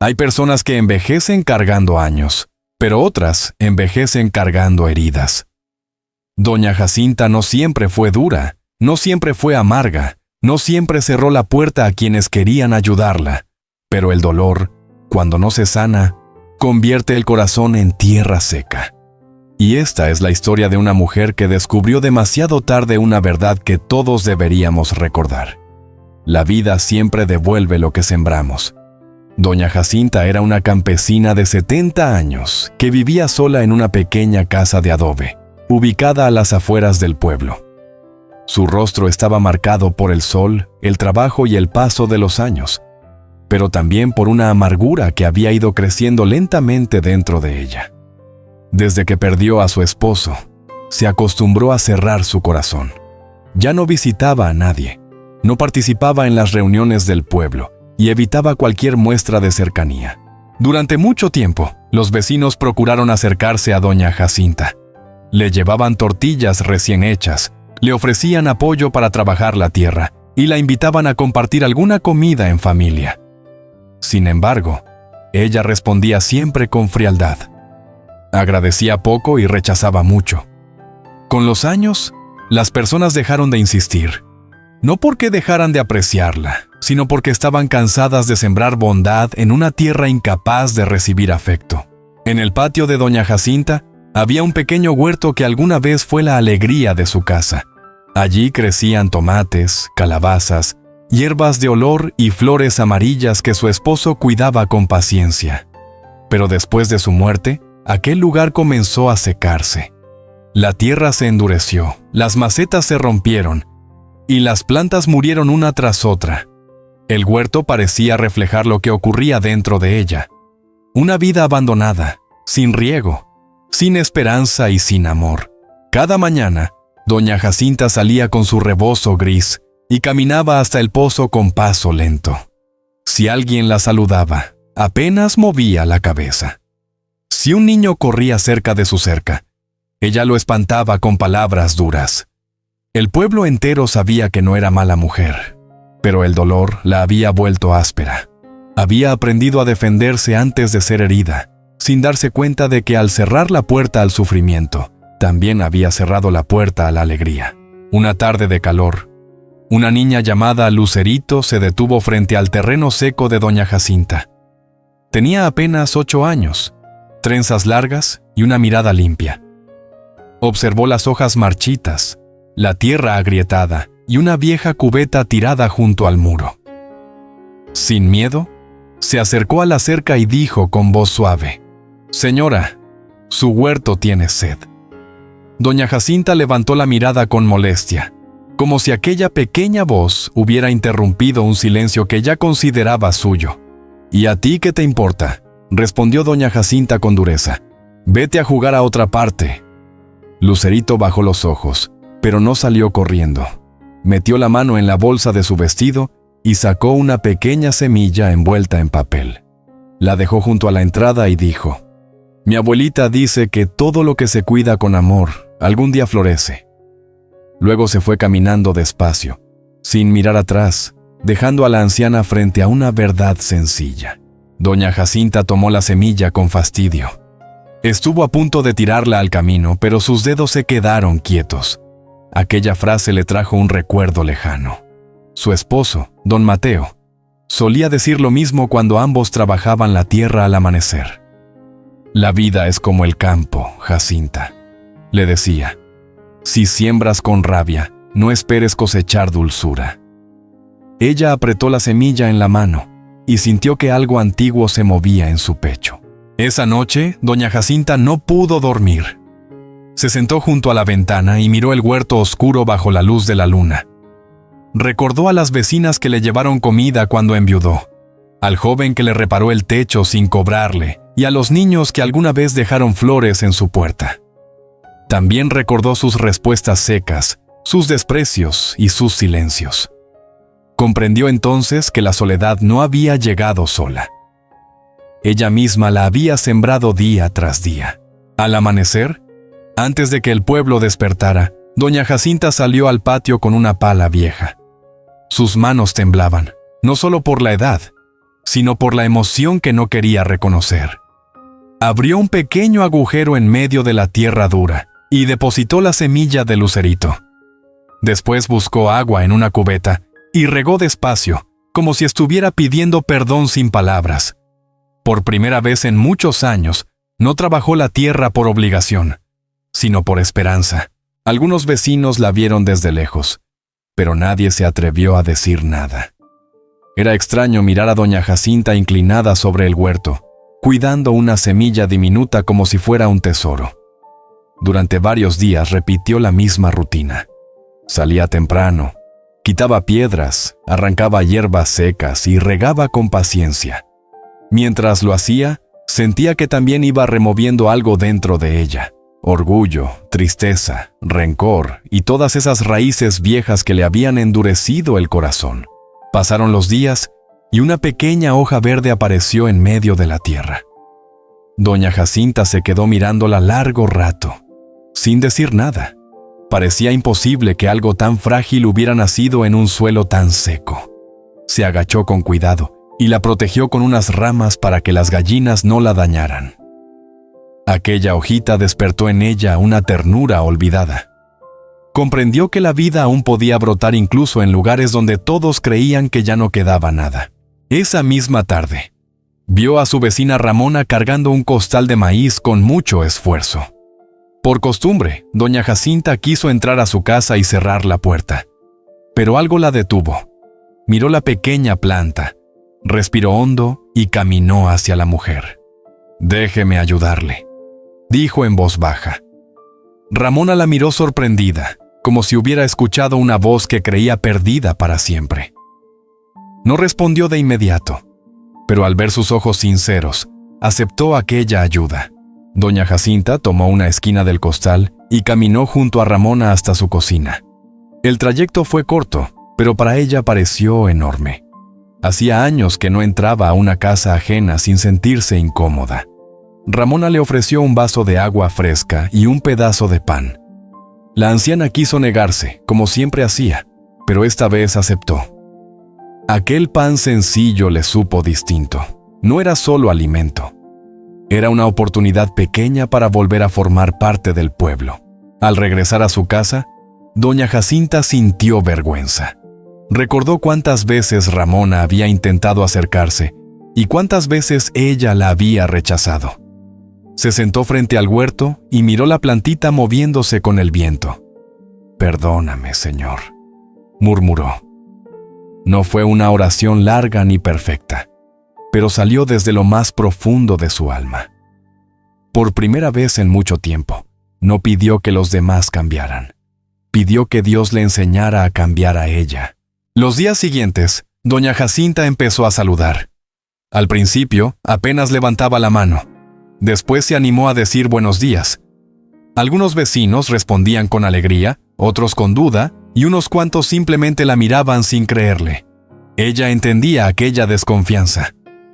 Hay personas que envejecen cargando años, pero otras envejecen cargando heridas. Doña Jacinta no siempre fue dura, no siempre fue amarga, no siempre cerró la puerta a quienes querían ayudarla, pero el dolor, cuando no se sana, convierte el corazón en tierra seca. Y esta es la historia de una mujer que descubrió demasiado tarde una verdad que todos deberíamos recordar. La vida siempre devuelve lo que sembramos. Doña Jacinta era una campesina de 70 años que vivía sola en una pequeña casa de adobe, ubicada a las afueras del pueblo. Su rostro estaba marcado por el sol, el trabajo y el paso de los años, pero también por una amargura que había ido creciendo lentamente dentro de ella. Desde que perdió a su esposo, se acostumbró a cerrar su corazón. Ya no visitaba a nadie, no participaba en las reuniones del pueblo y evitaba cualquier muestra de cercanía. Durante mucho tiempo, los vecinos procuraron acercarse a doña Jacinta. Le llevaban tortillas recién hechas, le ofrecían apoyo para trabajar la tierra y la invitaban a compartir alguna comida en familia. Sin embargo, ella respondía siempre con frialdad. Agradecía poco y rechazaba mucho. Con los años, las personas dejaron de insistir. No porque dejaran de apreciarla, sino porque estaban cansadas de sembrar bondad en una tierra incapaz de recibir afecto. En el patio de doña Jacinta había un pequeño huerto que alguna vez fue la alegría de su casa. Allí crecían tomates, calabazas, hierbas de olor y flores amarillas que su esposo cuidaba con paciencia. Pero después de su muerte, aquel lugar comenzó a secarse. La tierra se endureció, las macetas se rompieron y las plantas murieron una tras otra. El huerto parecía reflejar lo que ocurría dentro de ella. Una vida abandonada, sin riego, sin esperanza y sin amor. Cada mañana, doña Jacinta salía con su rebozo gris y caminaba hasta el pozo con paso lento. Si alguien la saludaba, apenas movía la cabeza. Si un niño corría cerca de su cerca, ella lo espantaba con palabras duras. El pueblo entero sabía que no era mala mujer, pero el dolor la había vuelto áspera. Había aprendido a defenderse antes de ser herida, sin darse cuenta de que al cerrar la puerta al sufrimiento, también había cerrado la puerta a la alegría. Una tarde de calor, una niña llamada Lucerito se detuvo frente al terreno seco de doña Jacinta. Tenía apenas 8 años, trenzas largas y una mirada limpia. Observó las hojas marchitas, la tierra agrietada y una vieja cubeta tirada junto al muro. Sin miedo, se acercó a la cerca y dijo con voz suave: «Señora, su huerto tiene sed». Doña Jacinta levantó la mirada con molestia, como si aquella pequeña voz hubiera interrumpido un silencio que ya consideraba suyo. «¿Y a ti qué te importa?», respondió doña Jacinta con dureza. «Vete a jugar a otra parte». Lucerito bajó los ojos, pero no salió corriendo. Metió la mano en la bolsa de su vestido y sacó una pequeña semilla envuelta en papel. La dejó junto a la entrada y dijo: «Mi abuelita dice que todo lo que se cuida con amor algún día florece». Luego se fue caminando despacio, sin mirar atrás, dejando a la anciana frente a una verdad sencilla. Doña Jacinta tomó la semilla con fastidio. Estuvo a punto de tirarla al camino, pero sus dedos se quedaron quietos. Aquella frase le trajo un recuerdo lejano. Su esposo, don Mateo, solía decir lo mismo cuando ambos trabajaban la tierra al amanecer. «La vida es como el campo, Jacinta», le decía. «Si siembras con rabia, no esperes cosechar dulzura». Ella apretó la semilla en la mano y sintió que algo antiguo se movía en su pecho. Esa noche, doña Jacinta no pudo dormir. Se sentó junto a la ventana y miró el huerto oscuro bajo la luz de la luna. Recordó a las vecinas que le llevaron comida cuando enviudó, al joven que le reparó el techo sin cobrarle y a los niños que alguna vez dejaron flores en su puerta. También recordó sus respuestas secas, sus desprecios y sus silencios. Comprendió entonces que la soledad no había llegado sola. Ella misma la había sembrado día tras día. Al amanecer, antes de que el pueblo despertara, doña Jacinta salió al patio con una pala vieja. Sus manos temblaban, no solo por la edad, sino por la emoción que no quería reconocer. Abrió un pequeño agujero en medio de la tierra dura y depositó la semilla de lucerito. Después buscó agua en una cubeta y regó despacio, como si estuviera pidiendo perdón sin palabras. Por primera vez en muchos años, no trabajó la tierra por obligación, sino por esperanza. Algunos vecinos la vieron desde lejos, pero nadie se atrevió a decir nada. Era extraño mirar a doña Jacinta inclinada sobre el huerto, cuidando una semilla diminuta como si fuera un tesoro. Durante varios días repitió la misma rutina. Salía temprano, quitaba piedras, arrancaba hierbas secas y regaba con paciencia. Mientras lo hacía, sentía que también iba removiendo algo dentro de ella: orgullo, tristeza, rencor y todas esas raíces viejas que le habían endurecido el corazón. Pasaron los días y una pequeña hoja verde apareció en medio de la tierra. Doña Jacinta se quedó mirándola largo rato, sin decir nada. Parecía imposible que algo tan frágil hubiera nacido en un suelo tan seco. Se agachó con cuidado y la protegió con unas ramas para que las gallinas no la dañaran. Aquella hojita despertó en ella una ternura olvidada. Comprendió que la vida aún podía brotar incluso en lugares donde todos creían que ya no quedaba nada. Esa misma tarde, vio a su vecina Ramona cargando un costal de maíz con mucho esfuerzo. Por costumbre, doña Jacinta quiso entrar a su casa y cerrar la puerta, pero algo la detuvo. Miró la pequeña planta, respiró hondo y caminó hacia la mujer. «Déjeme ayudarle», dijo en voz baja. Ramona la miró sorprendida, como si hubiera escuchado una voz que creía perdida para siempre. No respondió de inmediato, pero al ver sus ojos sinceros, aceptó aquella ayuda. Doña Jacinta tomó una esquina del costal y caminó junto a Ramona hasta su cocina. El trayecto fue corto, pero para ella pareció enorme. Hacía años que no entraba a una casa ajena sin sentirse incómoda. Ramona le ofreció un vaso de agua fresca y un pedazo de pan. La anciana quiso negarse, como siempre hacía, pero esta vez aceptó. Aquel pan sencillo le supo distinto. No era solo alimento. Era una oportunidad pequeña para volver a formar parte del pueblo. Al regresar a su casa, doña Jacinta sintió vergüenza. Recordó cuántas veces Ramona había intentado acercarse y cuántas veces ella la había rechazado. Se sentó frente al huerto y miró la plantita moviéndose con el viento. «Perdóname, Señor», murmuró. No fue una oración larga ni perfecta, pero salió desde lo más profundo de su alma. Por primera vez en mucho tiempo, no pidió que los demás cambiaran. Pidió que Dios le enseñara a cambiar a ella. Los días siguientes, doña Jacinta empezó a saludar. Al principio, apenas levantaba la mano. Después se animó a decir buenos días. Algunos vecinos respondían con alegría, otros con duda, y unos cuantos simplemente la miraban sin creerle. Ella entendía aquella desconfianza.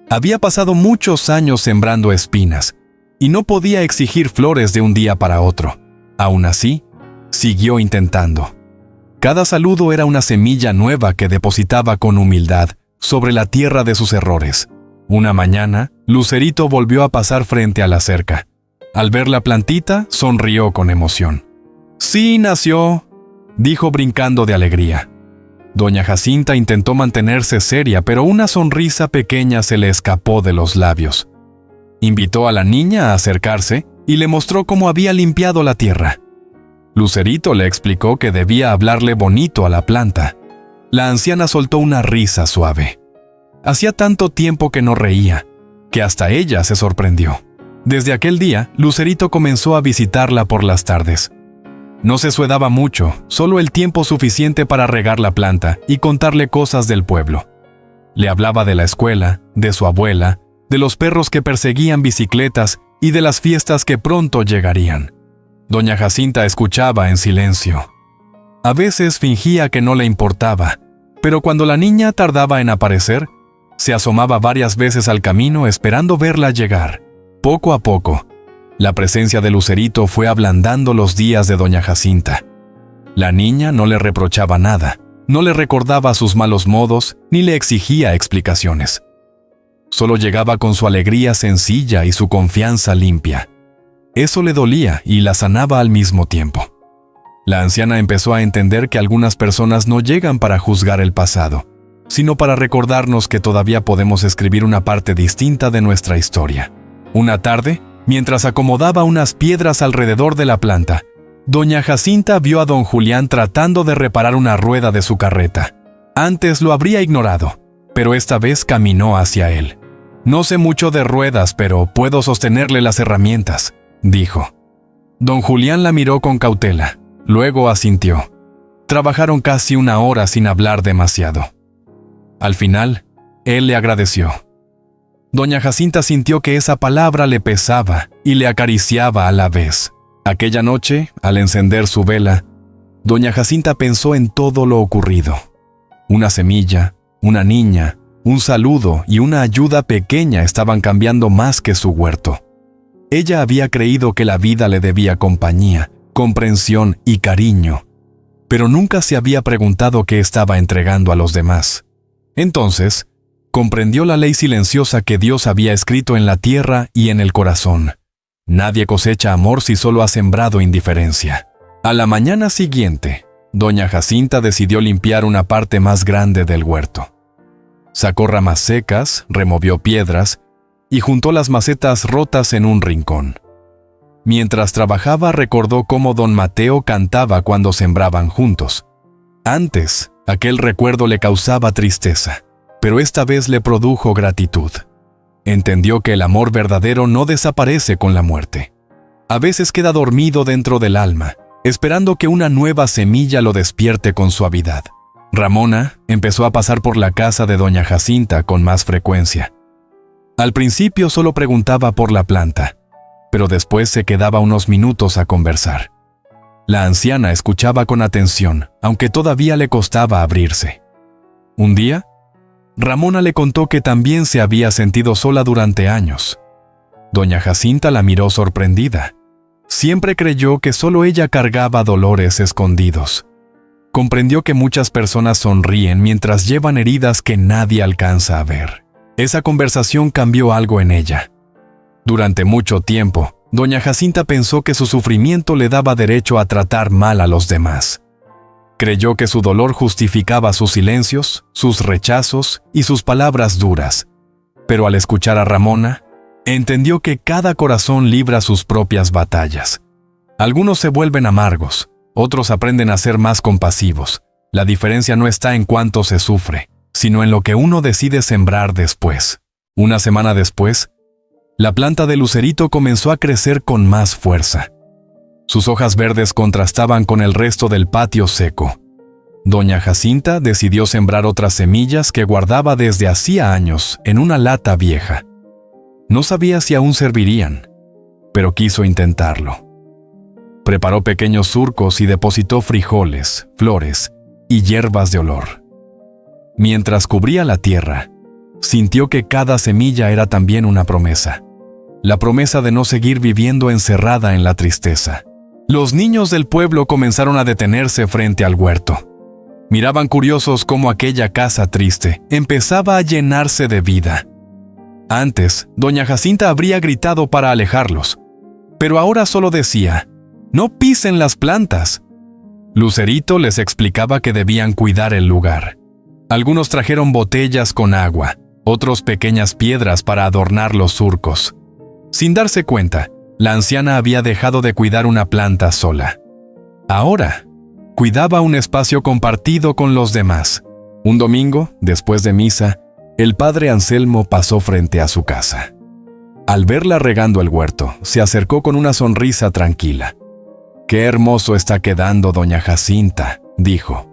Había pasado muchos años sembrando espinas, y no podía exigir flores de un día para otro. Aún así, siguió intentando. Cada saludo era una semilla nueva que depositaba con humildad sobre la tierra de sus errores. Una mañana, Lucerito volvió a pasar frente a la cerca. Al ver la plantita, sonrió con emoción. «Sí, nació», dijo brincando de alegría. Doña Jacinta intentó mantenerse seria, pero una sonrisa pequeña se le escapó de los labios. Invitó a la niña a acercarse y le mostró cómo había limpiado la tierra. Lucerito le explicó que debía hablarle bonito a la planta. La anciana soltó una risa suave. Hacía tanto tiempo que no reía, que hasta ella se sorprendió. Desde aquel día, Lucerito comenzó a visitarla por las tardes. No se suedaba mucho, solo el tiempo suficiente para regar la planta y contarle cosas del pueblo. Le hablaba de la escuela, de su abuela, de los perros que perseguían bicicletas y de las fiestas que pronto llegarían. Doña Jacinta escuchaba en silencio. A veces fingía que no le importaba, pero cuando la niña tardaba en aparecer, se asomaba varias veces al camino esperando verla llegar. Poco a poco, la presencia de Lucerito fue ablandando los días de doña Jacinta. La niña no le reprochaba nada, no le recordaba sus malos modos ni le exigía explicaciones. Solo llegaba con su alegría sencilla y su confianza limpia. Eso le dolía y la sanaba al mismo tiempo. La anciana empezó a entender que algunas personas no llegan para juzgar el pasado, sino para recordarnos que todavía podemos escribir una parte distinta de nuestra historia. Una tarde, mientras acomodaba unas piedras alrededor de la planta, doña Jacinta vio a don Julián tratando de reparar una rueda de su carreta. Antes lo habría ignorado, pero esta vez caminó hacia él. «No sé mucho de ruedas, pero puedo sostenerle las herramientas», dijo. Don Julián la miró con cautela, luego asintió. Trabajaron casi una hora sin hablar demasiado. Al final, él le agradeció. Doña Jacinta sintió que esa palabra le pesaba y le acariciaba a la vez. Aquella noche, al encender su vela, doña Jacinta pensó en todo lo ocurrido. Una semilla, una niña, un saludo y una ayuda pequeña estaban cambiando más que su huerto. Ella había creído que la vida le debía compañía, comprensión y cariño, pero nunca se había preguntado qué estaba entregando a los demás. Entonces, comprendió la ley silenciosa que Dios había escrito en la tierra y en el corazón. Nadie cosecha amor si solo ha sembrado indiferencia. A la mañana siguiente, doña Jacinta decidió limpiar una parte más grande del huerto. Sacó ramas secas, removió piedras y juntó las macetas rotas en un rincón. Mientras trabajaba, recordó cómo don Mateo cantaba cuando sembraban juntos. Antes, aquel recuerdo le causaba tristeza, pero esta vez le produjo gratitud. Entendió que el amor verdadero no desaparece con la muerte. A veces queda dormido dentro del alma, esperando que una nueva semilla lo despierte con suavidad. Ramona empezó a pasar por la casa de doña Jacinta con más frecuencia. Al principio solo preguntaba por la planta, pero después se quedaba unos minutos a conversar. La anciana escuchaba con atención, aunque todavía le costaba abrirse. Un día, Ramona le contó que también se había sentido sola durante años. Doña Jacinta la miró sorprendida. Siempre creyó que solo ella cargaba dolores escondidos. Comprendió que muchas personas sonríen mientras llevan heridas que nadie alcanza a ver. Esa conversación cambió algo en ella. Durante mucho tiempo, doña Jacinta pensó que su sufrimiento le daba derecho a tratar mal a los demás. Creyó que su dolor justificaba sus silencios, sus rechazos y sus palabras duras. Pero al escuchar a Ramona, entendió que cada corazón libra sus propias batallas. Algunos se vuelven amargos, otros aprenden a ser más compasivos. La diferencia no está en cuánto se sufre, sino en lo que uno decide sembrar después. Una semana después, la planta de lucerito comenzó a crecer con más fuerza. Sus hojas verdes contrastaban con el resto del patio seco. Doña Jacinta decidió sembrar otras semillas que guardaba desde hacía años en una lata vieja. No sabía si aún servirían, pero quiso intentarlo. Preparó pequeños surcos y depositó frijoles, flores y hierbas de olor. Mientras cubría la tierra, sintió que cada semilla era también una promesa. La promesa de no seguir viviendo encerrada en la tristeza. Los niños del pueblo comenzaron a detenerse frente al huerto. Miraban curiosos cómo aquella casa triste empezaba a llenarse de vida. Antes, doña Jacinta habría gritado para alejarlos, pero ahora solo decía: «No pisen las plantas». Lucerito les explicaba que debían cuidar el lugar. Algunos trajeron botellas con agua, otros pequeñas piedras para adornar los surcos. Sin darse cuenta, la anciana había dejado de cuidar una planta sola. Ahora, cuidaba un espacio compartido con los demás. Un domingo, después de misa, el padre Anselmo pasó frente a su casa. Al verla regando el huerto, se acercó con una sonrisa tranquila. «Qué hermoso está quedando, doña Jacinta», dijo.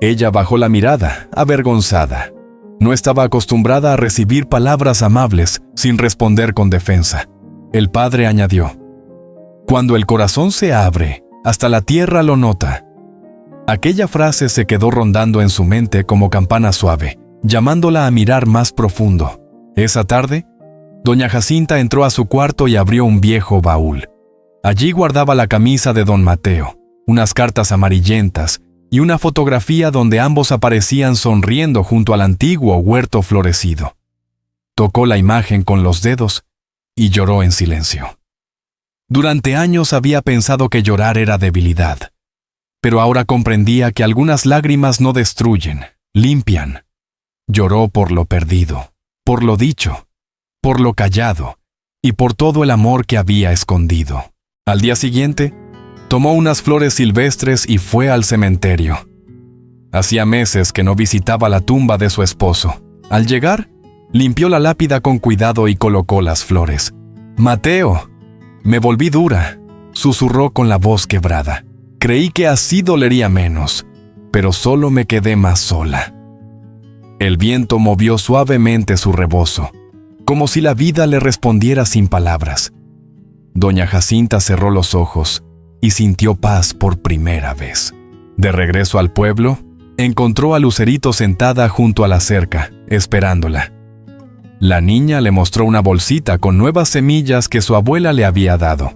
Ella bajó la mirada, avergonzada. No estaba acostumbrada a recibir palabras amables sin responder con defensa. El padre añadió: «Cuando el corazón se abre, hasta la tierra lo nota». Aquella frase se quedó rondando en su mente como campana suave, llamándola a mirar más profundo. Esa tarde, doña Jacinta entró a su cuarto y abrió un viejo baúl. Allí guardaba la camisa de don Mateo, unas cartas amarillentas y una fotografía donde ambos aparecían sonriendo junto al antiguo huerto florecido. tocó la imagen con los dedos y lloró en silencio. Durante años había pensado que llorar era debilidad, pero ahora comprendía que algunas lágrimas no destruyen, limpian. Lloró por lo perdido, por lo dicho, por lo callado y por todo el amor que había escondido. Al día siguiente, tomó unas flores silvestres y fue al cementerio. Hacía meses que no visitaba la tumba de su esposo. Al llegar, limpió la lápida con cuidado y colocó las flores. «Mateo, me volví dura», susurró con la voz quebrada. «Creí que así dolería menos, pero solo me quedé más sola». El viento movió suavemente su rebozo, como si la vida le respondiera sin palabras. Doña Jacinta cerró los ojos y sintió paz por primera vez. De regreso al pueblo, encontró a Lucerito sentada junto a la cerca, esperándola. La niña le mostró una bolsita con nuevas semillas que su abuela le había dado.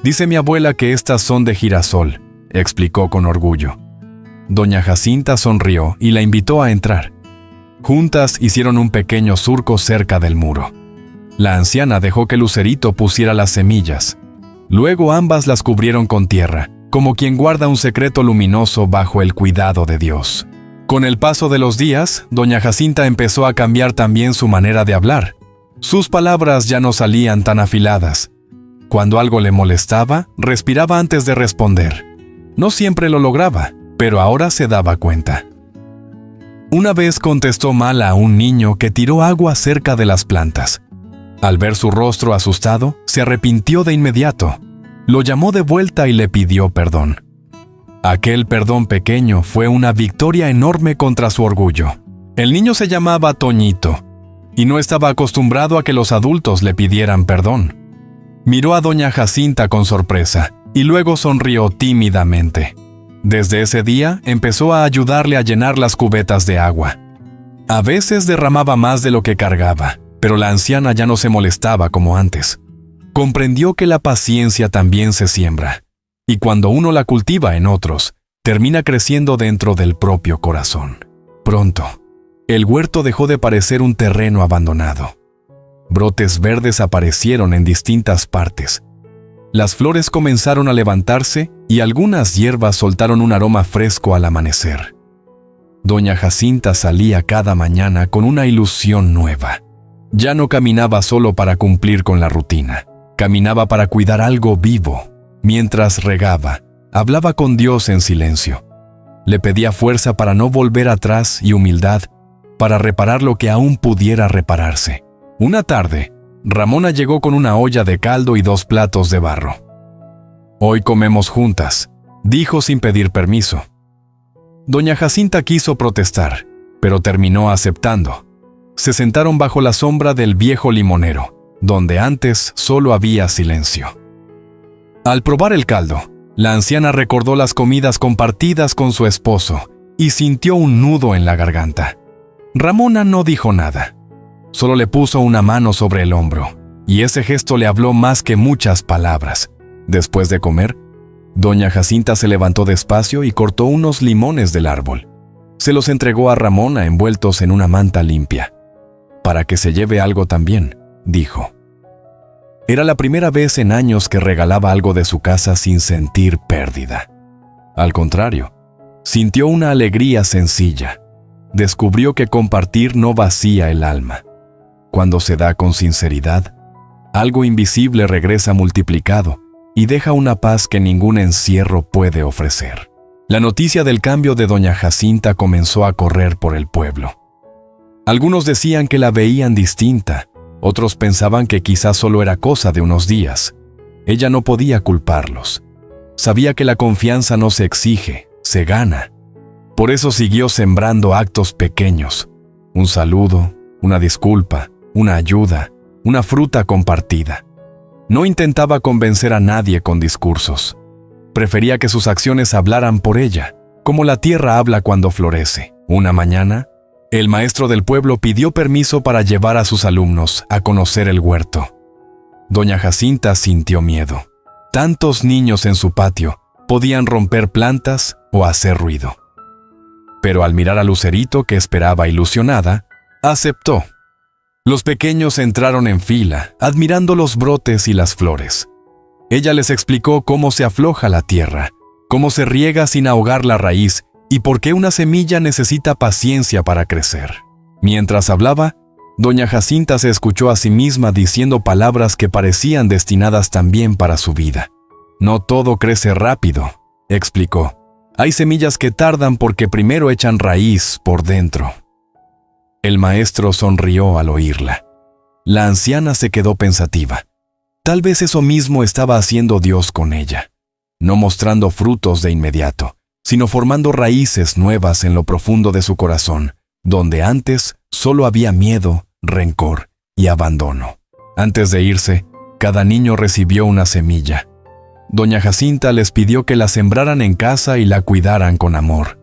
«Dice mi abuela que estas son de girasol», explicó con orgullo. Doña Jacinta sonrió y la invitó a entrar. Juntas hicieron un pequeño surco cerca del muro. La anciana dejó que Lucerito pusiera las semillas. Luego ambas las cubrieron con tierra, como quien guarda un secreto luminoso bajo el cuidado de Dios. Con el paso de los días, doña Jacinta empezó a cambiar también su manera de hablar. Sus palabras ya no salían tan afiladas. Cuando algo le molestaba, respiraba antes de responder. No siempre lo lograba, pero ahora se daba cuenta. Una vez contestó mal a un niño que tiró agua cerca de las plantas. Al ver su rostro asustado, se arrepintió de inmediato. Lo llamó de vuelta y le pidió perdón. Aquel perdón pequeño fue una victoria enorme contra su orgullo. El niño se llamaba Toñito y no estaba acostumbrado a que los adultos le pidieran perdón. Miró a doña Jacinta con sorpresa y luego sonrió tímidamente. Desde ese día empezó a ayudarle a llenar las cubetas de agua. A veces derramaba más de lo que cargaba, pero la anciana ya no se molestaba como antes. Comprendió que la paciencia también se siembra, y cuando uno la cultiva en otros, termina creciendo dentro del propio corazón. Pronto, el huerto dejó de parecer un terreno abandonado. Brotes verdes aparecieron en distintas partes. Las flores comenzaron a levantarse y algunas hierbas soltaron un aroma fresco al amanecer. Doña Jacinta salía cada mañana con una ilusión nueva. Ya no caminaba solo para cumplir con la rutina. Caminaba para cuidar algo vivo. Mientras regaba, hablaba con Dios en silencio. Le pedía fuerza para no volver atrás y humildad para reparar lo que aún pudiera repararse. Una tarde, Ramona llegó con una olla de caldo y 2 platos de barro. «Hoy comemos juntas», dijo sin pedir permiso. Doña Jacinta quiso protestar, pero terminó aceptando. Se sentaron bajo la sombra del viejo limonero, donde antes solo había silencio. Al probar el caldo, la anciana recordó las comidas compartidas con su esposo y sintió un nudo en la garganta. Ramona no dijo nada. Solo le puso una mano sobre el hombro, y ese gesto le habló más que muchas palabras. Después de comer, doña Jacinta se levantó despacio y cortó unos limones del árbol. Se los entregó a Ramona envueltos en una manta limpia. «Para que se lleve algo también», dijo. Era la primera vez en años que regalaba algo de su casa sin sentir pérdida. Al contrario, sintió una alegría sencilla. Descubrió que compartir no vacía el alma. Cuando se da con sinceridad, algo invisible regresa multiplicado y deja una paz que ningún encierro puede ofrecer. La noticia del cambio de doña Jacinta comenzó a correr por el pueblo. Algunos decían que la veían distinta, otros pensaban que quizás solo era cosa de unos días. Ella no podía culparlos. Sabía que la confianza no se exige, se gana. Por eso siguió sembrando actos pequeños: un saludo, una disculpa, una ayuda, una fruta compartida. No intentaba convencer a nadie con discursos. Prefería que sus acciones hablaran por ella, como la tierra habla cuando florece. Una mañana, el maestro del pueblo pidió permiso para llevar a sus alumnos a conocer el huerto. Doña Jacinta sintió miedo. Tantos niños en su patio podían romper plantas o hacer ruido. Pero al mirar a Lucerito, que esperaba ilusionada, aceptó. Los pequeños entraron en fila, admirando los brotes y las flores. Ella les explicó cómo se afloja la tierra, cómo se riega sin ahogar la raíz y por qué una semilla necesita paciencia para crecer. Mientras hablaba, doña Jacinta se escuchó a sí misma diciendo palabras que parecían destinadas también para su vida. No todo crece rápido, explicó. Hay semillas que tardan porque primero echan raíz por dentro. El maestro sonrió al oírla. La anciana se quedó pensativa. Tal vez eso mismo estaba haciendo Dios con ella, no mostrando frutos de inmediato, sino formando raíces nuevas en lo profundo de su corazón, donde antes solo había miedo, rencor y abandono. Antes de irse, cada niño recibió una semilla. Doña Jacinta les pidió que la sembraran en casa y la cuidaran con amor.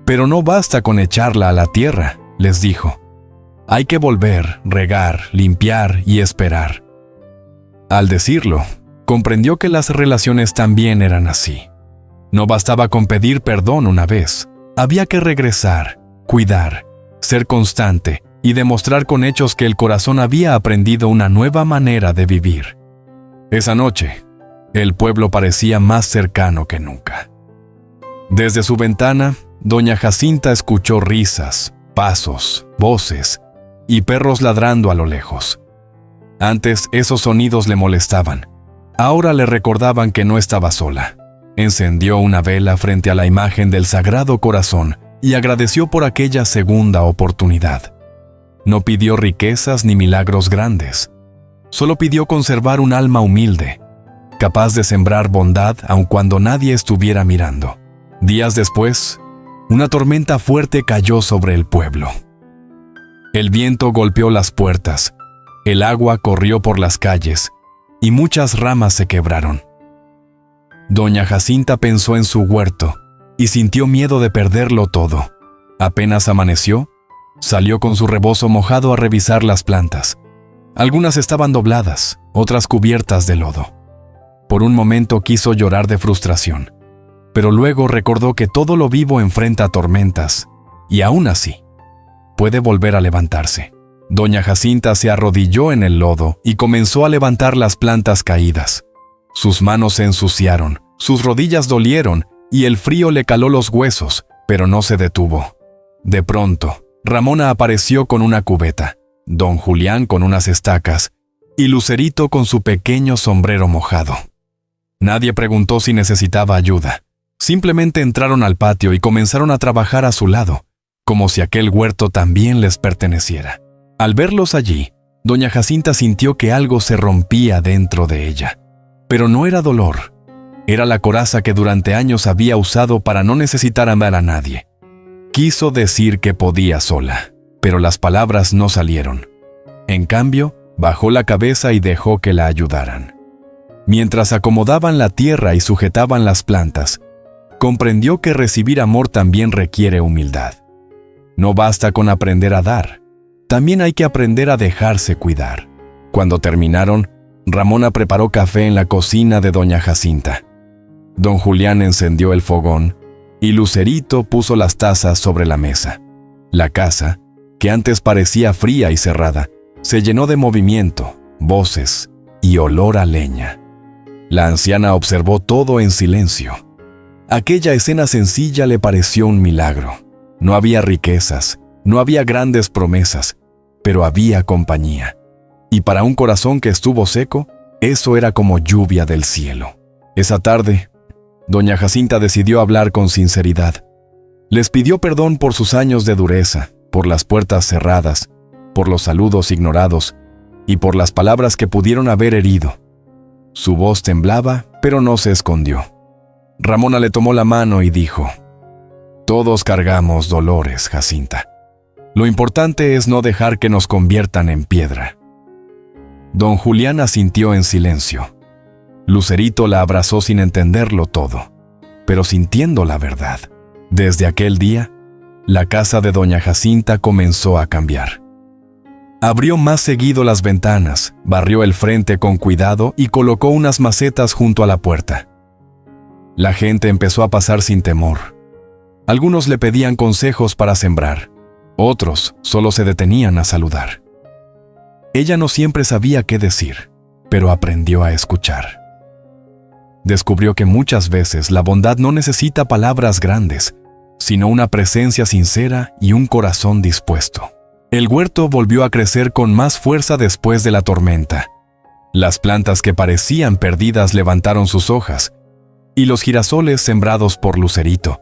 Pero no basta con echarla a la tierra, les dijo. Hay que volver, regar, limpiar y esperar. Al decirlo, comprendió que las relaciones también eran así. No bastaba con pedir perdón una vez. Había que regresar, cuidar, ser constante y demostrar con hechos que el corazón había aprendido una nueva manera de vivir. Esa noche, el pueblo parecía más cercano que nunca. Desde su ventana, doña Jacinta escuchó risas, pasos, voces y perros ladrando a lo lejos. Antes esos sonidos le molestaban. Ahora le recordaban que no estaba sola. Encendió una vela frente a la imagen del Sagrado Corazón y agradeció por aquella segunda oportunidad. No pidió riquezas ni milagros grandes. Solo pidió conservar un alma humilde, capaz de sembrar bondad aun cuando nadie estuviera mirando. Días después, una tormenta fuerte cayó sobre el pueblo. El viento golpeó las puertas, el agua corrió por las calles y muchas ramas se quebraron. Doña Jacinta pensó en su huerto y sintió miedo de perderlo todo. Apenas amaneció, salió con su rebozo mojado a revisar las plantas. Algunas estaban dobladas, otras cubiertas de lodo. Por un momento quiso llorar de frustración, pero luego recordó que todo lo vivo enfrenta tormentas, y aún así, puede volver a levantarse. Doña Jacinta se arrodilló en el lodo y comenzó a levantar las plantas caídas. Sus manos se ensuciaron, sus rodillas dolieron y el frío le caló los huesos, pero no se detuvo. De pronto, Ramona apareció con una cubeta, don Julián con unas estacas y Lucerito con su pequeño sombrero mojado. Nadie preguntó si necesitaba ayuda. Simplemente entraron al patio y comenzaron a trabajar a su lado, como si aquel huerto también les perteneciera. Al verlos allí, doña Jacinta sintió que algo se rompía dentro de ella. Pero no era dolor. Era la coraza que durante años había usado para no necesitar amar a nadie. Quiso decir que podía sola, pero las palabras no salieron. En cambio, bajó la cabeza y dejó que la ayudaran. Mientras acomodaban la tierra y sujetaban las plantas, comprendió que recibir amor también requiere humildad. No basta con aprender a dar, también hay que aprender a dejarse cuidar. Cuando terminaron, Ramona preparó café en la cocina de doña Jacinta. Don Julián encendió el fogón y Lucerito puso las tazas sobre la mesa. La casa, que antes parecía fría y cerrada, se llenó de movimiento, voces y olor a leña. La anciana observó todo en silencio. Aquella escena sencilla le pareció un milagro. No había riquezas, no había grandes promesas, pero había compañía. Y para un corazón que estuvo seco, eso era como lluvia del cielo. Esa tarde, doña Jacinta decidió hablar con sinceridad. Les pidió perdón por sus años de dureza, por las puertas cerradas, por los saludos ignorados y por las palabras que pudieron haber herido. Su voz temblaba, pero no se escondió. Ramona le tomó la mano y dijo: «Todos cargamos dolores, Jacinta. Lo importante es no dejar que nos conviertan en piedra». Don Julián asintió en silencio. Lucerito la abrazó sin entenderlo todo, pero sintiendo la verdad. Desde aquel día, la casa de doña Jacinta comenzó a cambiar. Abrió más seguido las ventanas, barrió el frente con cuidado y colocó unas macetas junto a la puerta. La gente empezó a pasar sin temor. Algunos le pedían consejos para sembrar, otros solo se detenían a saludar. Ella no siempre sabía qué decir, pero aprendió a escuchar. Descubrió que muchas veces la bondad no necesita palabras grandes, sino una presencia sincera y un corazón dispuesto. El huerto volvió a crecer con más fuerza después de la tormenta. Las plantas que parecían perdidas levantaron sus hojas, y los girasoles sembrados por Lucerito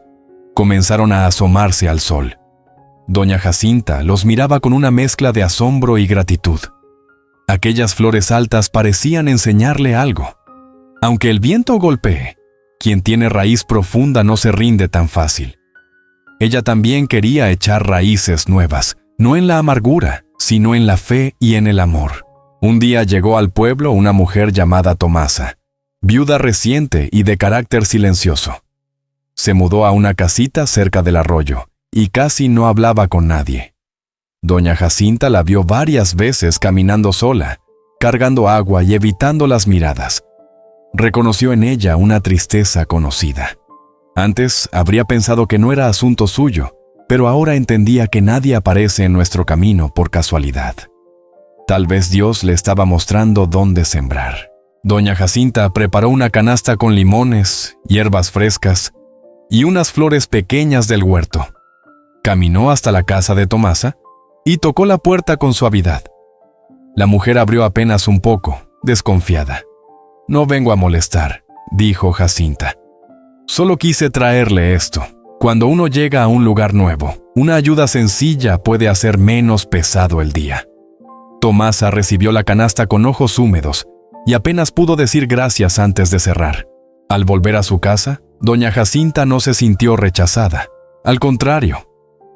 comenzaron a asomarse al sol. Doña Jacinta los miraba con una mezcla de asombro y gratitud. Aquellas flores altas parecían enseñarle algo. Aunque el viento golpee, quien tiene raíz profunda no se rinde tan fácil. Ella también quería echar raíces nuevas, no en la amargura, sino en la fe y en el amor. Un día llegó al pueblo una mujer llamada Tomasa, viuda reciente y de carácter silencioso. Se mudó a una casita cerca del arroyo y casi no hablaba con nadie. Doña Jacinta la vio varias veces caminando sola, cargando agua y evitando las miradas. Reconoció en ella una tristeza conocida. Antes habría pensado que no era asunto suyo, pero ahora entendía que nadie aparece en nuestro camino por casualidad. Tal vez Dios le estaba mostrando dónde sembrar. Doña Jacinta preparó una canasta con limones, hierbas frescas y unas flores pequeñas del huerto. Caminó hasta la casa de Tomasa y tocó la puerta con suavidad. La mujer abrió apenas un poco, desconfiada. «No vengo a molestar», dijo Jacinta. «Solo quise traerle esto. Cuando uno llega a un lugar nuevo, una ayuda sencilla puede hacer menos pesado el día». Tomasa recibió la canasta con ojos húmedos y apenas pudo decir gracias antes de cerrar. Al volver a su casa, doña Jacinta no se sintió rechazada. Al contrario,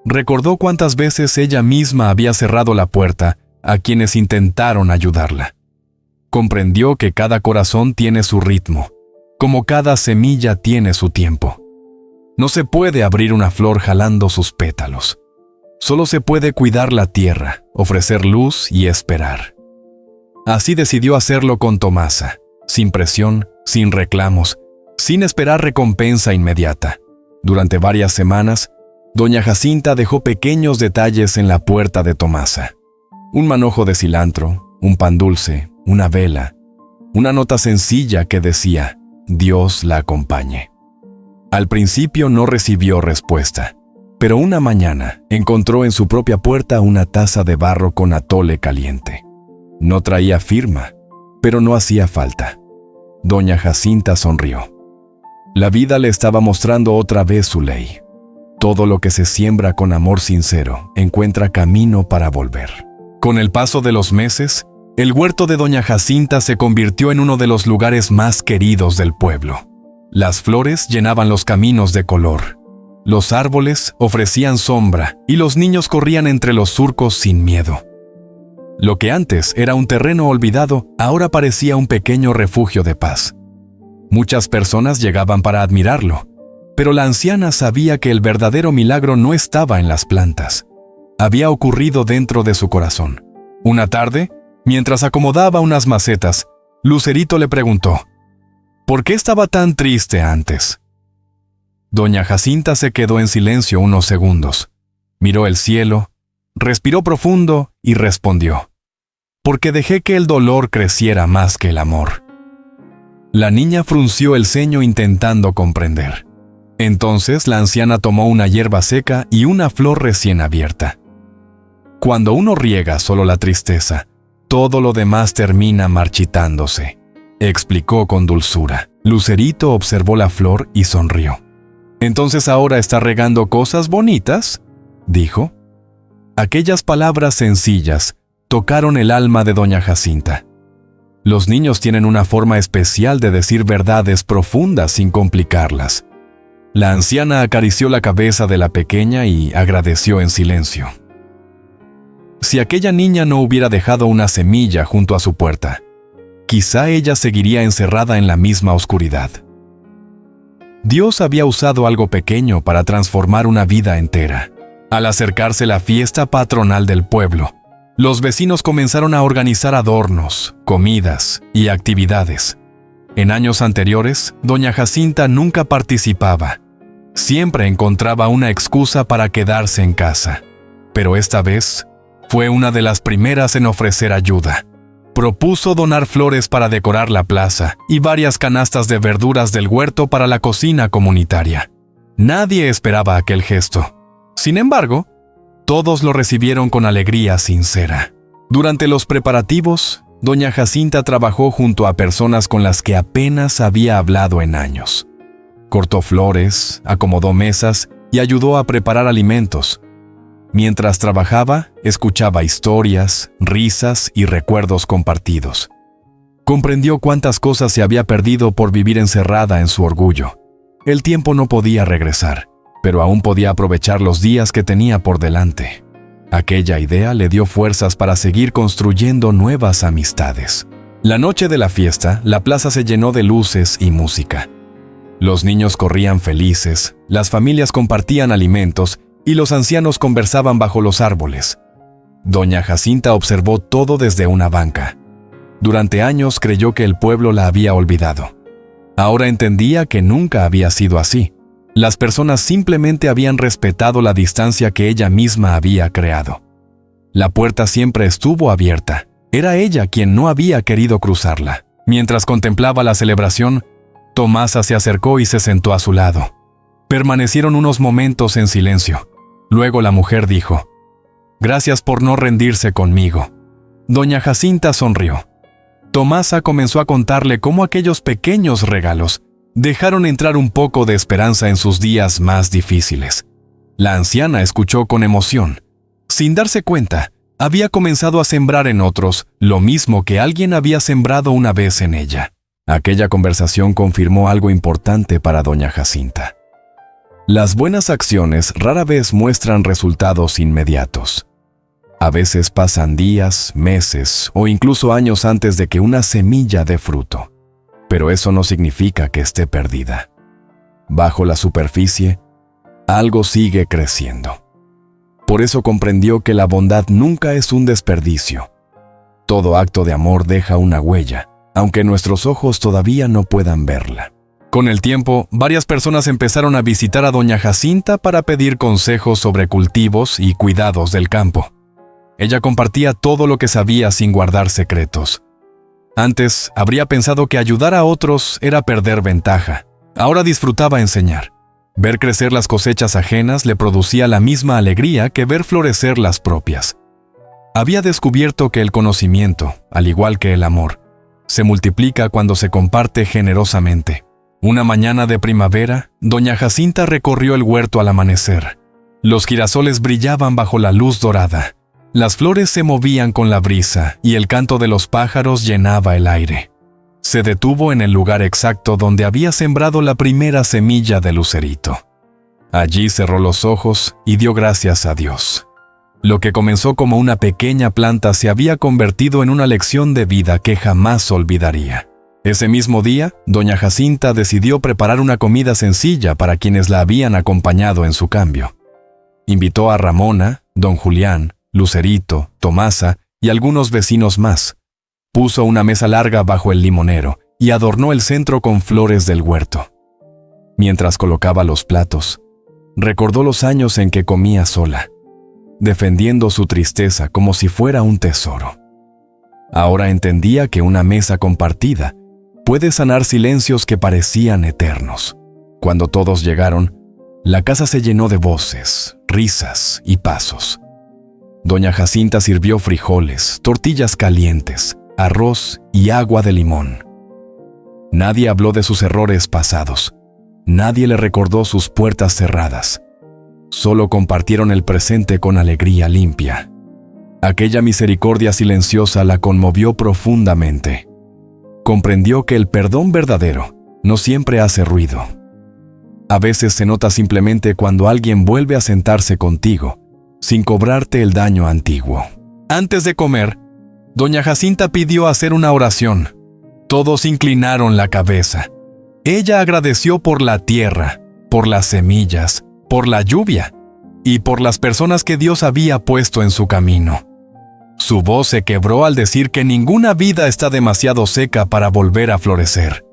recordó cuántas veces ella misma había cerrado la puerta a quienes intentaron ayudarla. Comprendió que cada corazón tiene su ritmo, como cada semilla tiene su tiempo. No se puede abrir una flor jalando sus pétalos. Solo se puede cuidar la tierra, ofrecer luz y esperar. Así decidió hacerlo con Tomasa, sin presión, sin reclamos, sin esperar recompensa inmediata. Durante varias semanas, doña Jacinta dejó pequeños detalles en la puerta de Tomasa. Un manojo de cilantro, un pan dulce, una vela, una nota sencilla que decía, «Dios la acompañe». Al principio no recibió respuesta, pero una mañana encontró en su propia puerta una taza de barro con atole caliente. No traía firma, pero no hacía falta. Doña Jacinta sonrió. La vida le estaba mostrando otra vez su ley. Todo lo que se siembra con amor sincero encuentra camino para volver. Con el paso de los meses, el huerto de doña Jacinta se convirtió en uno de los lugares más queridos del pueblo. Las flores llenaban los caminos de color. Los árboles ofrecían sombra y los niños corrían entre los surcos sin miedo. Lo que antes era un terreno olvidado, ahora parecía un pequeño refugio de paz. Muchas personas llegaban para admirarlo, pero la anciana sabía que el verdadero milagro no estaba en las plantas. Había ocurrido dentro de su corazón. Una tarde, mientras acomodaba unas macetas, Lucerito le preguntó, ¿por qué estaba tan triste antes? Doña Jacinta se quedó en silencio unos segundos. Miró el cielo, respiró profundo y respondió, «Porque dejé que el dolor creciera más que el amor». La niña frunció el ceño intentando comprender. Entonces la anciana tomó una hierba seca y una flor recién abierta. Cuando uno riega solo la tristeza, todo lo demás termina marchitándose, explicó con dulzura. Lucerito observó la flor y sonrió. «¿Entonces ahora está regando cosas bonitas?», dijo. Aquellas palabras sencillas tocaron el alma de doña Jacinta. Los niños tienen una forma especial de decir verdades profundas sin complicarlas. La anciana acarició la cabeza de la pequeña y agradeció en silencio. Si aquella niña no hubiera dejado una semilla junto a su puerta, quizá ella seguiría encerrada en la misma oscuridad. Dios había usado algo pequeño para transformar una vida entera. Al acercarse la fiesta patronal del pueblo, los vecinos comenzaron a organizar adornos, comidas y actividades. En años anteriores, doña Jacinta nunca participaba. Siempre encontraba una excusa para quedarse en casa. Pero esta vez, Fue una de las primeras en ofrecer ayuda. Propuso donar flores para decorar la plaza y varias canastas de verduras del huerto para la cocina comunitaria. Nadie esperaba aquel gesto. Sin embargo, todos lo recibieron con alegría sincera. Durante los preparativos, doña Jacinta trabajó junto a personas con las que apenas había hablado en años. Cortó flores, acomodó mesas y ayudó a preparar alimentos. Mientras trabajaba, escuchaba historias, risas y recuerdos compartidos. Comprendió cuántas cosas se había perdido por vivir encerrada en su orgullo. El tiempo no podía regresar, pero aún podía aprovechar los días que tenía por delante. Aquella idea le dio fuerzas para seguir construyendo nuevas amistades. La noche de la fiesta, la plaza se llenó de luces y música. Los niños corrían felices, las familias compartían alimentos y los ancianos conversaban bajo los árboles. Doña Jacinta observó todo desde una banca. Durante años creyó que el pueblo la había olvidado. Ahora entendía que nunca había sido así. Las personas simplemente habían respetado la distancia que ella misma había creado. La puerta siempre estuvo abierta. Era ella quien no había querido cruzarla. Mientras contemplaba la celebración, Tomasa se acercó y se sentó a su lado. Permanecieron unos momentos en silencio. Luego la mujer dijo: «Gracias por no rendirse conmigo». Doña Jacinta sonrió. Tomasa comenzó a contarle cómo aquellos pequeños regalos dejaron entrar un poco de esperanza en sus días más difíciles. La anciana escuchó con emoción. Sin darse cuenta, había comenzado a sembrar en otros lo mismo que alguien había sembrado una vez en ella. Aquella conversación confirmó algo importante para doña Jacinta. Las buenas acciones rara vez muestran resultados inmediatos. A veces pasan días, meses o incluso años antes de que una semilla dé fruto. Pero eso no significa que esté perdida. Bajo la superficie, algo sigue creciendo. Por eso comprendió que la bondad nunca es un desperdicio. Todo acto de amor deja una huella, aunque nuestros ojos todavía no puedan verla. Con el tiempo, varias personas empezaron a visitar a doña Jacinta para pedir consejos sobre cultivos y cuidados del campo. Ella compartía todo lo que sabía sin guardar secretos. Antes, habría pensado que ayudar a otros era perder ventaja. Ahora disfrutaba enseñar. Ver crecer las cosechas ajenas le producía la misma alegría que ver florecer las propias. Había descubierto que el conocimiento, al igual que el amor, se multiplica cuando se comparte generosamente. Una mañana de primavera, doña Jacinta recorrió el huerto al amanecer. Los girasoles brillaban bajo la luz dorada. Las flores se movían con la brisa y el canto de los pájaros llenaba el aire. Se detuvo en el lugar exacto donde había sembrado la primera semilla de lucerito. Allí cerró los ojos y dio gracias a Dios. Lo que comenzó como una pequeña planta se había convertido en una lección de vida que jamás olvidaría. Ese mismo día, doña Jacinta decidió preparar una comida sencilla para quienes la habían acompañado en su cambio. Invitó a Ramona, don Julián, Lucerito, Tomasa y algunos vecinos más. Puso una mesa larga bajo el limonero y adornó el centro con flores del huerto. Mientras colocaba los platos, recordó los años en que comía sola, defendiendo su tristeza como si fuera un tesoro. Ahora entendía que una mesa compartida puede sanar silencios que parecían eternos. Cuando todos llegaron, la casa se llenó de voces, risas y pasos. Doña Jacinta sirvió frijoles, tortillas calientes, arroz y agua de limón. Nadie habló de sus errores pasados. Nadie le recordó sus puertas cerradas. Solo compartieron el presente con alegría limpia. Aquella misericordia silenciosa la conmovió profundamente. Comprendió que el perdón verdadero no siempre hace ruido. A veces se nota simplemente cuando alguien vuelve a sentarse contigo, sin cobrarte el daño antiguo. Antes de comer, doña Jacinta pidió hacer una oración. Todos inclinaron la cabeza. Ella agradeció por la tierra, por las semillas, por la lluvia y por las personas que Dios había puesto en su camino. Su voz se quebró al decir que ninguna vida está demasiado seca para volver a florecer.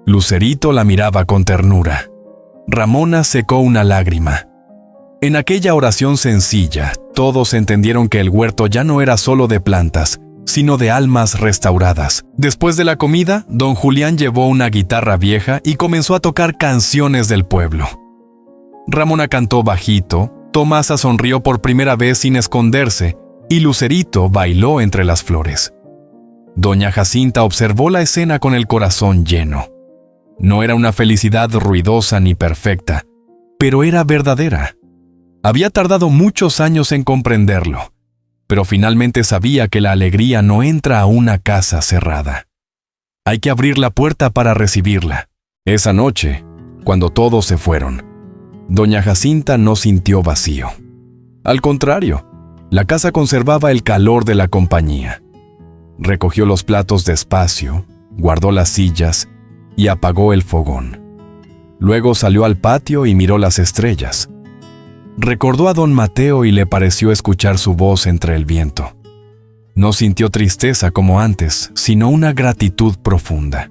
Lucerito la miraba con ternura. Ramona secó una lágrima. En aquella oración sencilla, Todos entendieron que el huerto ya no era solo de plantas, sino de almas restauradas. Después de la comida, don Julián llevó una guitarra vieja y comenzó a tocar canciones del pueblo. Ramona cantó bajito, Tomasa sonrió por primera vez sin esconderse, y Lucerito bailó entre las flores. Doña Jacinta observó la escena con el corazón lleno. No era una felicidad ruidosa ni perfecta, pero era verdadera. Había tardado muchos años en comprenderlo, pero finalmente sabía que la alegría no entra a una casa cerrada. Hay que abrir la puerta para recibirla. Esa noche, cuando todos se fueron, doña Jacinta no sintió vacío. Al contrario, la casa conservaba el calor de la compañía. Recogió los platos despacio, guardó las sillas y apagó el fogón. Luego salió al patio y miró las estrellas. Recordó a don Mateo y le pareció escuchar su voz entre el viento. No sintió tristeza como antes, sino una gratitud profunda.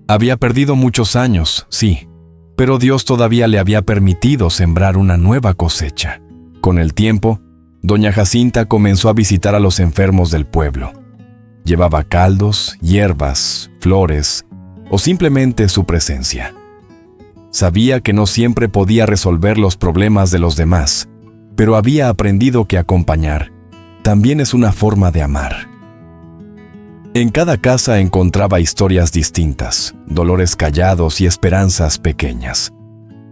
Había perdido muchos años, sí, pero Dios todavía le había permitido sembrar una nueva cosecha. Con el tiempo, doña Jacinta comenzó a visitar a los enfermos del pueblo. Llevaba caldos, hierbas, flores o simplemente su presencia. Sabía que no siempre podía resolver los problemas de los demás, pero había aprendido que acompañar también es una forma de amar. En cada casa encontraba historias distintas, dolores callados y esperanzas pequeñas.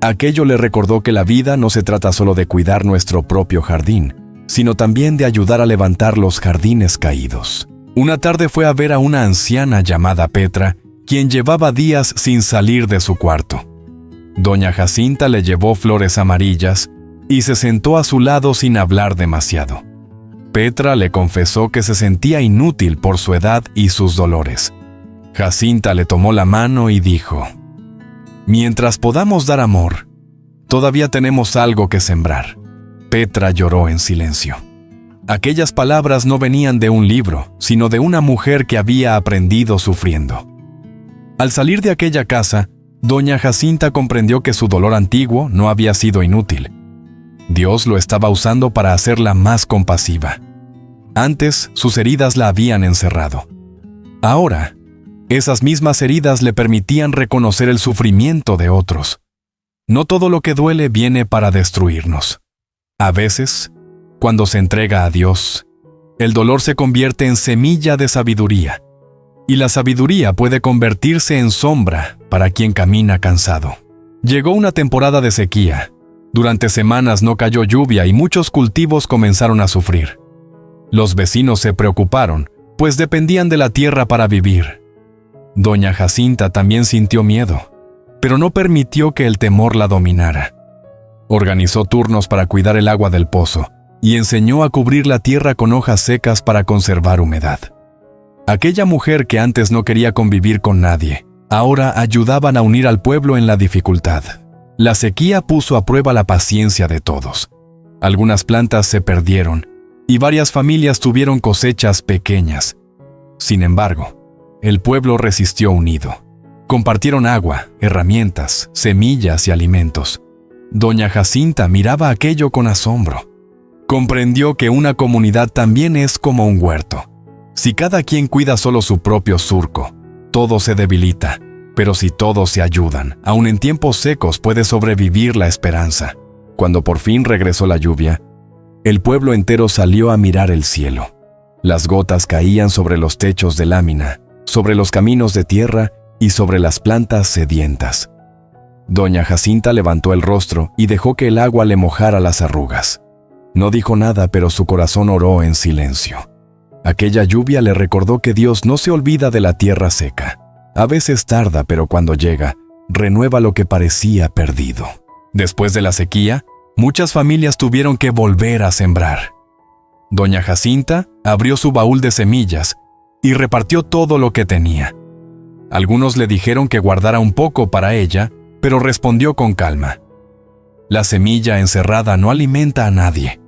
Aquello le recordó que la vida no se trata solo de cuidar nuestro propio jardín, sino también de ayudar a levantar los jardines caídos. Una tarde fue a ver a una anciana llamada Petra, quien llevaba días sin salir de su cuarto. Doña Jacinta le llevó flores amarillas y se sentó a su lado sin hablar demasiado. Petra le confesó que se sentía inútil por su edad y sus dolores. Jacinta le tomó la mano y dijo: «Mientras podamos dar amor, todavía tenemos algo que sembrar». Petra lloró en silencio. Aquellas palabras no venían de un libro, sino de una mujer que había aprendido sufriendo. Al salir de aquella casa, doña Jacinta comprendió que su dolor antiguo no había sido inútil. Dios lo estaba usando para hacerla más compasiva. Antes, sus heridas la habían encerrado. Ahora, esas mismas heridas le permitían reconocer el sufrimiento de otros. No todo lo que duele viene para destruirnos. A veces, cuando se entrega a Dios, el dolor se convierte en semilla de sabiduría, y la sabiduría puede convertirse en sombra para quien camina cansado. Llegó una temporada de sequía. Durante semanas no cayó lluvia y muchos cultivos comenzaron a sufrir. Los vecinos se preocuparon, pues dependían de la tierra para vivir. Doña Jacinta también sintió miedo, pero no permitió que el temor la dominara. Organizó turnos para cuidar el agua del pozo y enseñó a cubrir la tierra con hojas secas para conservar humedad. Aquella mujer que antes no quería convivir con nadie, ahora ayudaban a unir al pueblo en la dificultad. La sequía puso a prueba la paciencia de todos. Algunas plantas se perdieron y varias familias tuvieron cosechas pequeñas. Sin embargo, el pueblo resistió unido. Compartieron agua, herramientas, semillas y alimentos. Doña Jacinta miraba aquello con asombro. Comprendió que una comunidad también es como un huerto. Si cada quien cuida solo su propio surco, todo se debilita. Pero si todos se ayudan, aun en tiempos secos puede sobrevivir la esperanza. Cuando por fin regresó la lluvia, el pueblo entero salió a mirar el cielo. Las gotas caían sobre los techos de lámina, sobre los caminos de tierra y sobre las plantas sedientas. Doña Jacinta levantó el rostro y dejó que el agua le mojara las arrugas. No dijo nada, pero su corazón oró en silencio. Aquella lluvia le recordó que Dios no se olvida de la tierra seca. A veces tarda, pero cuando llega, renueva lo que parecía perdido. Después de la sequía, muchas familias tuvieron que volver a sembrar. Doña Jacinta abrió su baúl de semillas y repartió todo lo que tenía. Algunos le dijeron que guardara un poco para ella, pero respondió con calma: «La semilla encerrada no alimenta a nadie».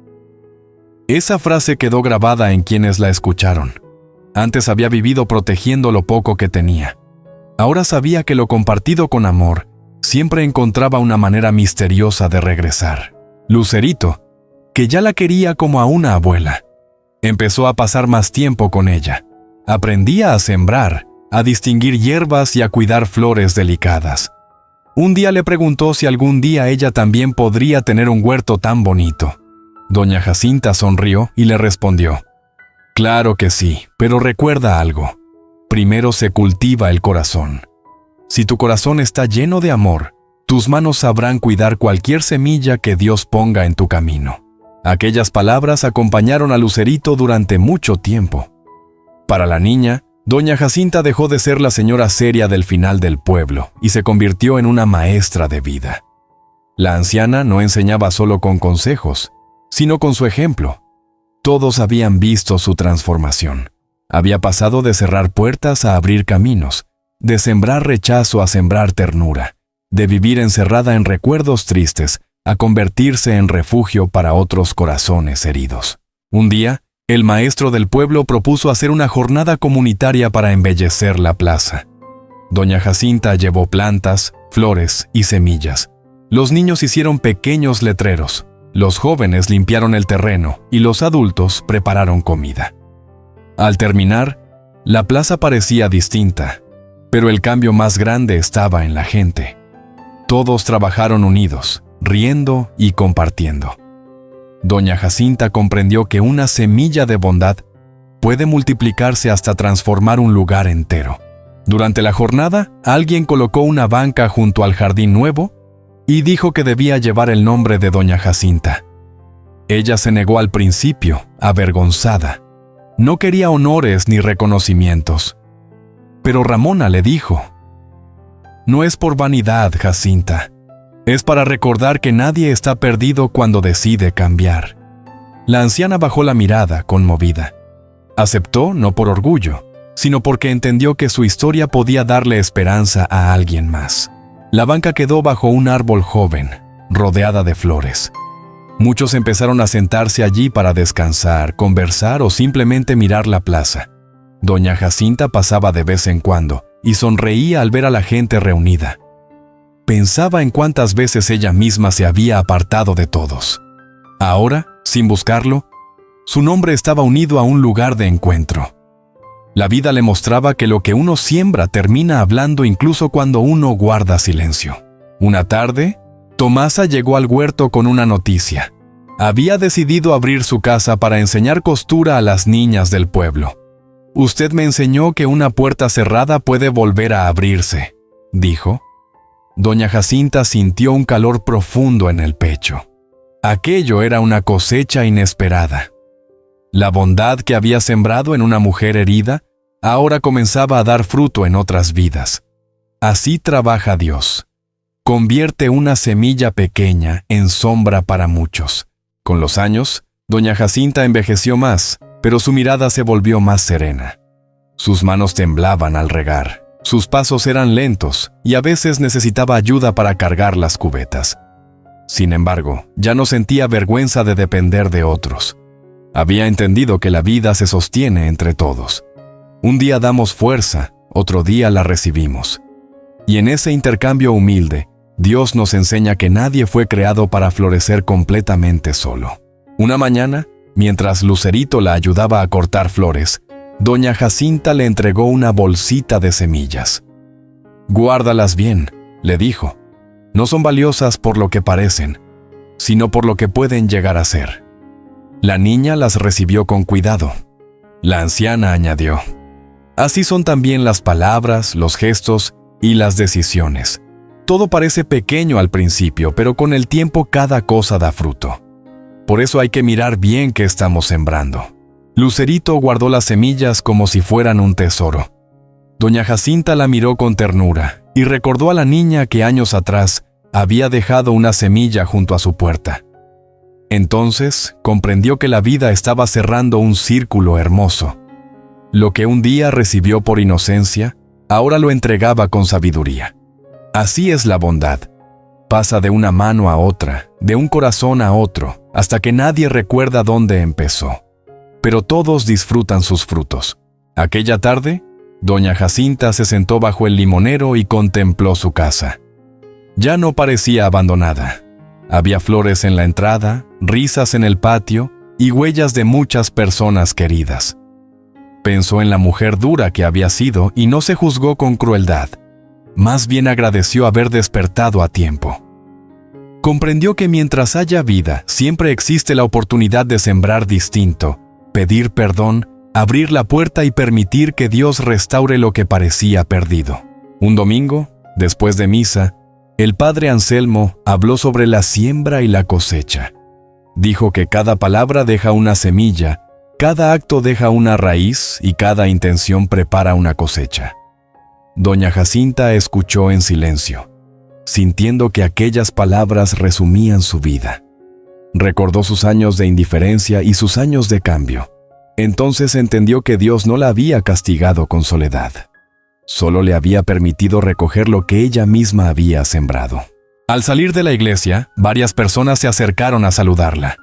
Esa frase quedó grabada en quienes la escucharon. Antes había vivido protegiendo lo poco que tenía. Ahora sabía que lo compartido con amor siempre encontraba una manera misteriosa de regresar. Lucerito, que ya la quería como a una abuela. Empezó a pasar más tiempo con ella. Aprendía a sembrar, a distinguir hierbas y a cuidar flores delicadas. Un día le preguntó si algún día ella también podría tener un huerto tan bonito. Doña Jacinta sonrió y le respondió: «Claro que sí, pero recuerda algo. Primero se cultiva el corazón. Si tu corazón está lleno de amor, tus manos sabrán cuidar cualquier semilla que Dios ponga en tu camino». Aquellas palabras acompañaron a Lucerito durante mucho tiempo. Para la niña, Doña Jacinta dejó de ser la señora seria del final del pueblo y se convirtió en una maestra de vida. La anciana no enseñaba solo con consejos, sino con su ejemplo. Todos habían visto su transformación. Había pasado de cerrar puertas a abrir caminos, de sembrar rechazo a sembrar ternura, de vivir encerrada en recuerdos tristes a convertirse en refugio para otros corazones heridos. Un día, el maestro del pueblo propuso hacer una jornada comunitaria para embellecer la plaza. Doña Jacinta llevó plantas, flores y semillas. Los niños hicieron pequeños letreros, los jóvenes limpiaron el terreno y los adultos prepararon comida. Al terminar, la plaza parecía distinta, pero el cambio más grande estaba en la gente. Todos trabajaron unidos, riendo y compartiendo. Doña Jacinta comprendió que una semilla de bondad puede multiplicarse hasta transformar un lugar entero. Durante la jornada, alguien colocó una banca junto al jardín nuevo y dijo que debía llevar el nombre de Doña Jacinta. Ella se negó al principio, avergonzada. No quería honores ni reconocimientos. Pero Ramona le dijo: «No es por vanidad, Jacinta. Es para recordar que nadie está perdido cuando decide cambiar». La anciana bajó la mirada, conmovida. Aceptó no por orgullo, sino porque entendió que su historia podía darle esperanza a alguien más. La banca quedó bajo un árbol joven, rodeada de flores. Muchos empezaron a sentarse allí para descansar, conversar o simplemente mirar la plaza. Doña Jacinta pasaba de vez en cuando y sonreía al ver a la gente reunida. Pensaba en cuántas veces ella misma se había apartado de todos. Ahora, sin buscarlo, su nombre estaba unido a un lugar de encuentro. La vida le mostraba que lo que uno siembra termina hablando incluso cuando uno guarda silencio. Una tarde, Tomasa llegó al huerto con una noticia. Había decidido abrir su casa para enseñar costura a las niñas del pueblo. «Usted me enseñó que una puerta cerrada puede volver a abrirse», dijo. Doña Jacinta sintió un calor profundo en el pecho. Aquello era una cosecha inesperada. La bondad que había sembrado en una mujer herida ahora comenzaba a dar fruto en otras vidas. Así trabaja Dios. Convierte una semilla pequeña en sombra para muchos. Con los años, Doña Jacinta envejeció más, pero su mirada se volvió más serena. Sus manos temblaban al regar, sus pasos eran lentos y a veces necesitaba ayuda para cargar las cubetas. Sin embargo, ya no sentía vergüenza de depender de otros. Había entendido que la vida se sostiene entre todos. Un día damos fuerza, otro día la recibimos. Y en ese intercambio humilde, Dios nos enseña que nadie fue creado para florecer completamente solo. Una mañana, mientras Lucerito la ayudaba a cortar flores, Doña Jacinta le entregó una bolsita de semillas. «Guárdalas bien», le dijo. «No son valiosas por lo que parecen, sino por lo que pueden llegar a ser». La niña las recibió con cuidado. La anciana añadió: «Así son también las palabras, los gestos y las decisiones. Todo parece pequeño al principio, pero con el tiempo cada cosa da fruto. Por eso hay que mirar bien qué estamos sembrando». Lucerito guardó las semillas como si fueran un tesoro. Doña Jacinta la miró con ternura y recordó a la niña que años atrás había dejado una semilla junto a su puerta. Entonces comprendió que la vida estaba cerrando un círculo hermoso. Lo que un día recibió por inocencia, ahora lo entregaba con sabiduría. Así es la bondad. Pasa de una mano a otra, de un corazón a otro, hasta que nadie recuerda dónde empezó. Pero todos disfrutan sus frutos. Aquella tarde, Doña Jacinta se sentó bajo el limonero y contempló su casa. Ya no parecía abandonada. Había flores en la entrada, risas en el patio y huellas de muchas personas queridas. Pensó en la mujer dura que había sido y no se juzgó con crueldad. Más bien agradeció haber despertado a tiempo. Comprendió que mientras haya vida, siempre existe la oportunidad de sembrar distinto, pedir perdón, abrir la puerta y permitir que Dios restaure lo que parecía perdido. Un domingo, después de misa, el padre Anselmo habló sobre la siembra y la cosecha. Dijo que cada palabra deja una semilla, cada acto deja una raíz y cada intención prepara una cosecha. Doña Jacinta escuchó en silencio, sintiendo que aquellas palabras resumían su vida. Recordó sus años de indiferencia y sus años de cambio. Entonces entendió que Dios no la había castigado con soledad. Solo le había permitido recoger lo que ella misma había sembrado. Al salir de la iglesia, varias personas se acercaron a saludarla.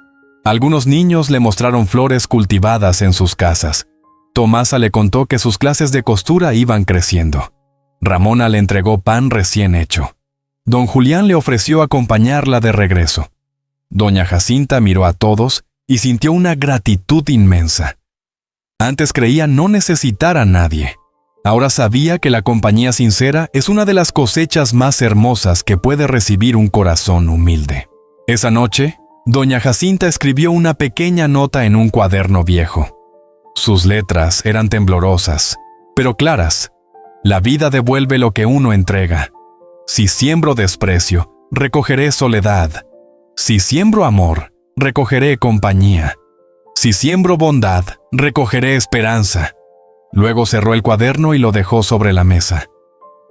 Algunos niños le mostraron flores cultivadas en sus casas. Tomasa le contó que sus clases de costura iban creciendo. Ramona le entregó pan recién hecho. Don Julián le ofreció acompañarla de regreso. Doña Jacinta miró a todos y sintió una gratitud inmensa. Antes creía no necesitar a nadie. Ahora sabía que la compañía sincera es una de las cosechas más hermosas que puede recibir un corazón humilde. Esa noche, Doña Jacinta escribió una pequeña nota en un cuaderno viejo. Sus letras eran temblorosas, pero claras. La vida devuelve lo que uno entrega. Si siembro desprecio, recogeré soledad. Si siembro amor, recogeré compañía. Si siembro bondad, recogeré esperanza. Luego cerró el cuaderno y lo dejó sobre la mesa.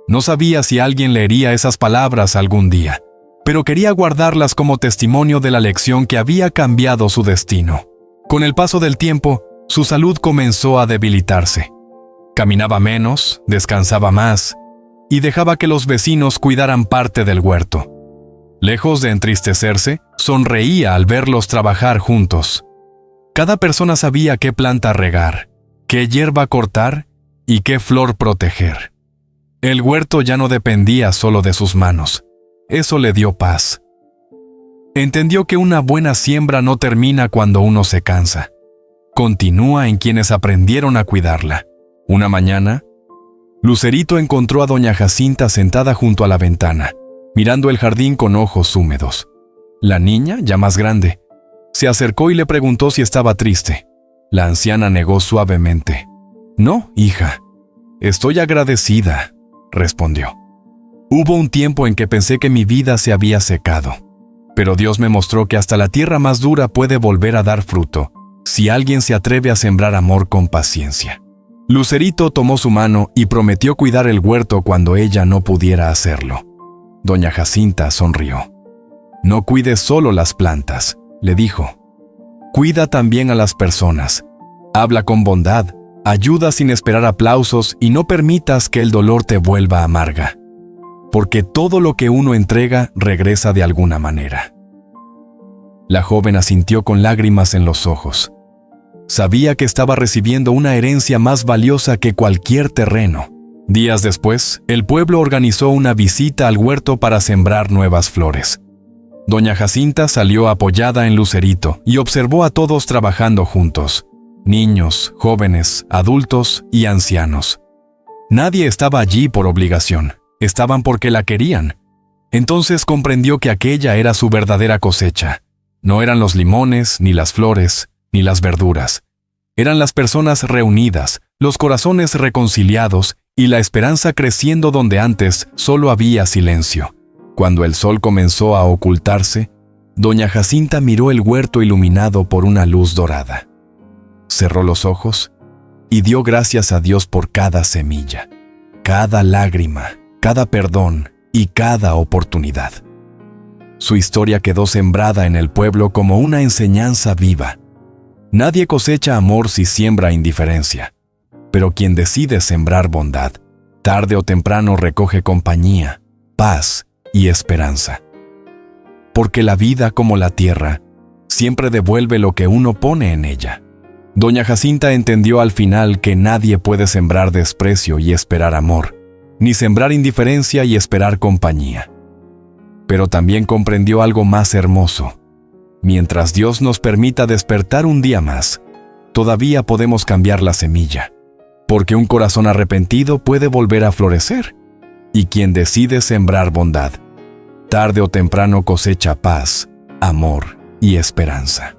No sabía si alguien leería esas palabras algún día, pero quería guardarlas como testimonio de la lección que había cambiado su destino. Con el paso del tiempo, su salud comenzó a debilitarse. Caminaba menos, descansaba más, y dejaba que los vecinos cuidaran parte del huerto. Lejos de entristecerse, sonreía al verlos trabajar juntos. Cada persona sabía qué planta regar, qué hierba cortar y qué flor proteger. El huerto ya no dependía solo de sus manos. Eso le dio paz. Entendió que una buena siembra no termina cuando uno se cansa. Continúa en quienes aprendieron a cuidarla. Una mañana, Lucerito encontró a Doña Jacinta sentada junto a la ventana, mirando el jardín con ojos húmedos. La niña, ya más grande, se acercó y le preguntó si estaba triste. La anciana negó suavemente. «No, hija, estoy agradecida», respondió. «Hubo un tiempo en que pensé que mi vida se había secado, pero Dios me mostró que hasta la tierra más dura puede volver a dar fruto, si alguien se atreve a sembrar amor con paciencia». Lucerito tomó su mano y prometió cuidar el huerto cuando ella no pudiera hacerlo. Doña Jacinta sonrió. «No cuides solo las plantas», le dijo. «Cuida también a las personas. Habla con bondad, ayuda sin esperar aplausos y no permitas que el dolor te vuelva amarga. Porque todo lo que uno entrega regresa de alguna manera». La joven asintió con lágrimas en los ojos. Sabía que estaba recibiendo una herencia más valiosa que cualquier terreno. Días después, el pueblo organizó una visita al huerto para sembrar nuevas flores. Doña Jacinta salió apoyada en Lucerito y observó a todos trabajando juntos. Niños, jóvenes, adultos y ancianos. Nadie estaba allí por obligación, estaban porque la querían. Entonces comprendió que aquella era su verdadera cosecha. No eran los limones, ni las flores, ni las verduras. Eran las personas reunidas, los corazones reconciliados y la esperanza creciendo donde antes solo había silencio. Cuando el sol comenzó a ocultarse, Doña Jacinta miró el huerto iluminado por una luz dorada. Cerró los ojos y dio gracias a Dios por cada semilla, cada lágrima, cada perdón y cada oportunidad. Su historia quedó sembrada en el pueblo como una enseñanza viva. Nadie cosecha amor si siembra indiferencia, pero quien decide sembrar bondad, tarde o temprano recoge compañía, paz y esperanza. Porque la vida, como la tierra, siempre devuelve lo que uno pone en ella. Doña Jacinta entendió al final que nadie puede sembrar desprecio y esperar amor, ni sembrar indiferencia y esperar compañía. pero también comprendió algo más hermoso. Mientras Dios nos permita despertar un día más, todavía podemos cambiar la semilla, porque un corazón arrepentido puede volver a florecer, y quien decide sembrar bondad, tarde o temprano cosecha paz, amor y esperanza.